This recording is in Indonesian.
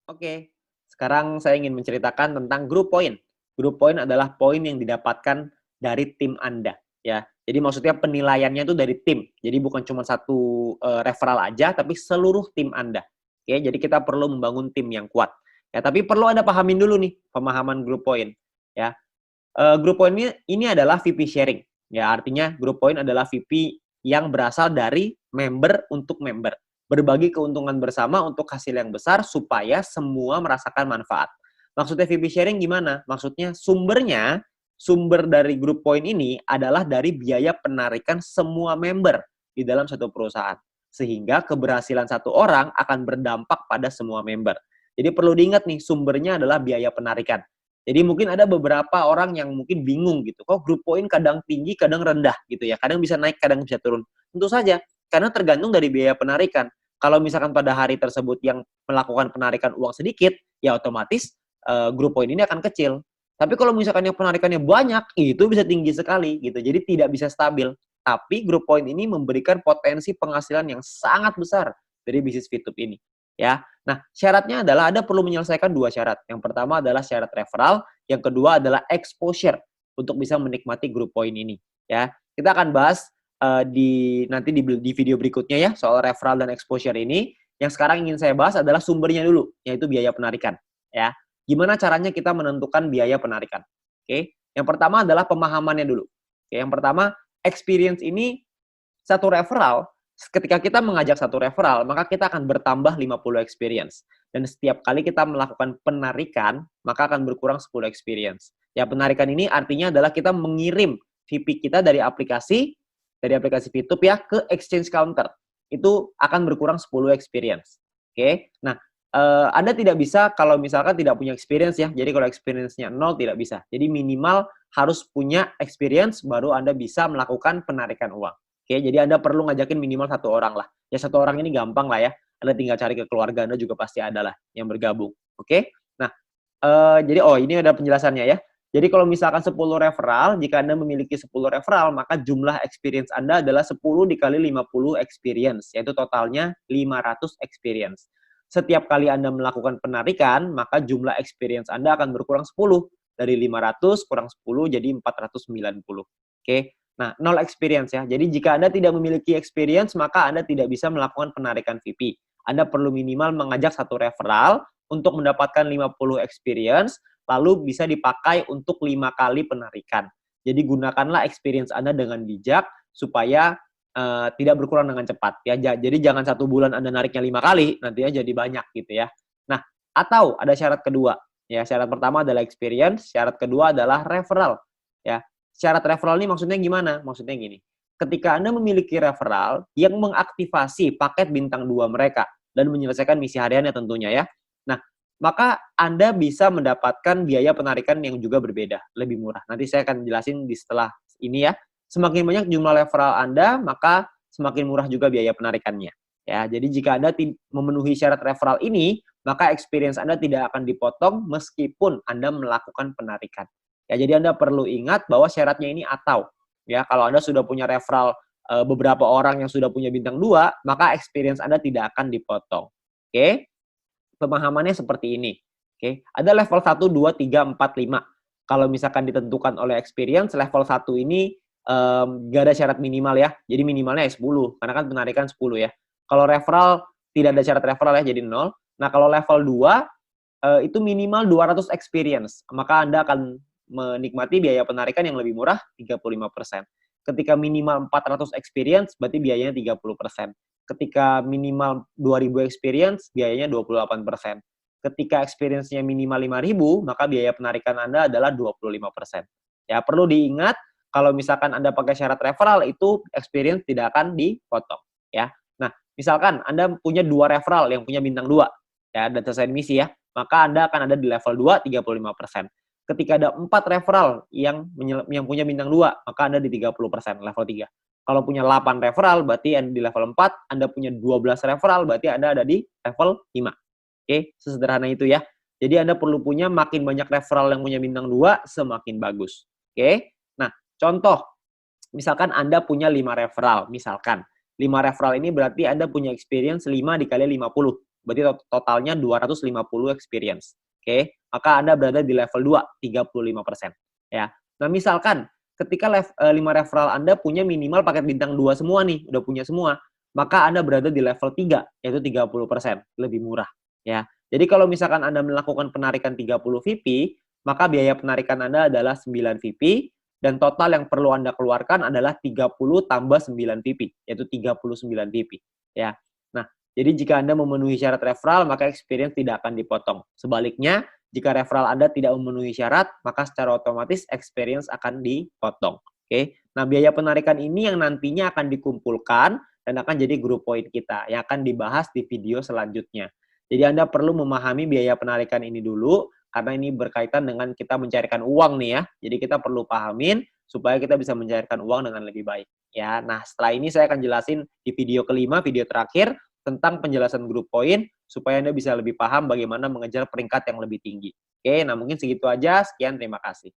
Oke, sekarang saya ingin menceritakan tentang grup poin. Grup poin adalah poin yang didapatkan dari tim Anda, ya. Jadi maksudnya penilaiannya itu dari tim. Jadi bukan cuma satu referral aja, tapi seluruh tim Anda. Oke, jadi kita perlu membangun tim yang kuat. Ya, tapi perlu Anda pahamin dulu nih pemahaman grup poin, ya. Grup poin ini adalah VP sharing. Ya, artinya grup poin adalah VP yang berasal dari member untuk member. Berbagi keuntungan bersama untuk hasil yang besar supaya semua merasakan manfaat. Maksudnya VP sharing gimana? Maksudnya sumber dari grup poin ini adalah dari biaya penarikan semua member di dalam satu perusahaan. Sehingga keberhasilan satu orang akan berdampak pada semua member. Jadi perlu diingat nih, sumbernya adalah biaya penarikan. Jadi mungkin ada beberapa orang yang mungkin bingung gitu, kok grup poin kadang tinggi, kadang rendah gitu ya, kadang bisa naik, kadang bisa turun. Tentu saja, karena tergantung dari biaya penarikan. Kalau misalkan pada hari tersebut yang melakukan penarikan uang sedikit, ya otomatis grup poin ini akan kecil. Tapi kalau misalkan yang penarikannya banyak, itu bisa tinggi sekali gitu. Jadi tidak bisa stabil. Tapi grup poin ini memberikan potensi penghasilan yang sangat besar dari bisnis Fitup ini. Ya, nah syaratnya adalah Anda perlu menyelesaikan dua syarat. Yang pertama adalah syarat referral, yang kedua adalah exposure untuk bisa menikmati grup poin ini. Ya, kita akan bahas nanti di video berikutnya ya soal referral dan exposure ini. Yang sekarang ingin saya bahas adalah sumbernya dulu, yaitu biaya penarikan. Ya, gimana caranya kita menentukan biaya penarikan? Oke, yang pertama adalah pemahamannya dulu. Oke, yang pertama experience ini satu referral. Ketika kita mengajak satu referral, maka kita akan bertambah 50 experience. Dan setiap kali kita melakukan penarikan, maka akan berkurang 10 experience. Ya, penarikan ini artinya adalah kita mengirim VP kita dari aplikasi Fitup ya ke exchange counter. Itu akan berkurang 10 experience. Oke. Nah, Anda tidak bisa kalau misalkan tidak punya experience ya. Jadi kalau experience-nya 0 tidak bisa. Jadi minimal harus punya experience baru Anda bisa melakukan penarikan uang. Oke, jadi Anda perlu ngajakin minimal satu orang lah. Ya satu orang ini gampang lah ya. Anda tinggal cari ke keluarga Anda juga pasti ada lah yang bergabung. Oke. Nah, jadi ini ada penjelasannya ya. Jadi kalau misalkan 10 referral, jika Anda memiliki 10 referral, maka jumlah experience Anda adalah 10 dikali 50 experience, yaitu totalnya 500 experience. Setiap kali Anda melakukan penarikan, maka jumlah experience Anda akan berkurang 10. Dari 500 kurang 10 jadi 490. Oke. Nah, 0 experience ya. Jadi jika Anda tidak memiliki experience, maka Anda tidak bisa melakukan penarikan VP. Anda perlu minimal mengajak satu referral untuk mendapatkan 50 experience, lalu bisa dipakai untuk 5 kali penarikan. Jadi gunakanlah experience Anda dengan bijak supaya tidak berkurang dengan cepat ya. Jadi jangan 1 bulan Anda nariknya 5 kali, nantinya jadi banyak gitu ya. Nah, atau ada syarat kedua. Ya, syarat pertama adalah experience, syarat kedua adalah referral. Ya, syarat referral ini maksudnya gimana? Maksudnya gini. Ketika Anda memiliki referral yang mengaktifasi paket bintang 2 mereka dan menyelesaikan misi hariannya tentunya ya. Nah, maka Anda bisa mendapatkan biaya penarikan yang juga berbeda, lebih murah. Nanti saya akan jelasin di setelah ini ya. Semakin banyak jumlah referral Anda, maka semakin murah juga biaya penarikannya. Ya, jadi jika Anda memenuhi syarat referral ini, maka experience Anda tidak akan dipotong meskipun Anda melakukan penarikan. Ya, jadi Anda perlu ingat bahwa syaratnya ini atau. Ya, kalau Anda sudah punya referral beberapa orang yang sudah punya bintang 2, maka experience Anda tidak akan dipotong. Oke? Pemahamannya seperti ini. Oke, ada level 1, 2, 3, 4, 5. Kalau misalkan ditentukan oleh experience, level 1 ini gak ada syarat minimal ya. Jadi minimalnya 10, karena kan penarikan 10 ya. Kalau referral, tidak ada syarat referral ya, jadi 0. Nah, kalau level 2, itu minimal 200 experience. Maka Anda akan menikmati biaya penarikan yang lebih murah, 35%. Ketika minimal 400 experience, berarti biayanya 30%. Ketika minimal 2.000 experience, biayanya 28%. Ketika experience-nya minimal 5.000, maka biaya penarikan Anda adalah 25%. Ya, perlu diingat, kalau misalkan Anda pakai syarat referral, itu experience tidak akan dipotong. Ya. Nah, misalkan Anda punya 2 referral yang punya bintang 2, ya, dan selesai misi ya, maka Anda akan ada di level 2, 35%. Ketika ada 4 referral yang punya bintang 2, maka Anda di 30%, level 3. Kalau punya 8 referral, berarti Anda di level 4. Anda punya 12 referral, berarti Anda ada di level 5. Oke, sesederhana itu ya. Jadi Anda perlu punya makin banyak referral yang punya bintang 2, semakin bagus. Oke. Nah, contoh. Misalkan Anda punya 5 referral, misalkan. 5 referral ini berarti Anda punya experience 5 dikali 50. Berarti totalnya 250 experience. Oke, maka Anda berada di level 2, 35%. Ya. Nah, misalkan ketika 5 referral Anda punya minimal paket bintang 2 semua nih, udah punya semua, maka Anda berada di level 3, yaitu 30%, lebih murah. Ya. Jadi kalau misalkan Anda melakukan penarikan 30 VP, maka biaya penarikan Anda adalah 9 VP, dan total yang perlu Anda keluarkan adalah 30 tambah 9 VP, yaitu 39 VP. Ya. Nah, jadi jika Anda memenuhi syarat referral, maka experience tidak akan dipotong. Sebaliknya, jika referral Anda tidak memenuhi syarat, maka secara otomatis experience akan dipotong. Oke. Nah, biaya penarikan ini yang nantinya akan dikumpulkan dan akan jadi grup poin kita yang akan dibahas di video selanjutnya. Jadi Anda perlu memahami biaya penarikan ini dulu, karena ini berkaitan dengan kita mencairkan uang nih ya. Jadi kita perlu pahamin supaya kita bisa mencairkan uang dengan lebih baik. Ya, nah setelah ini saya akan jelasin di video kelima, video terakhir, tentang penjelasan grup poin, supaya Anda bisa lebih paham bagaimana mengejar peringkat yang lebih tinggi. Oke, nah mungkin segitu aja. Sekian, terima kasih.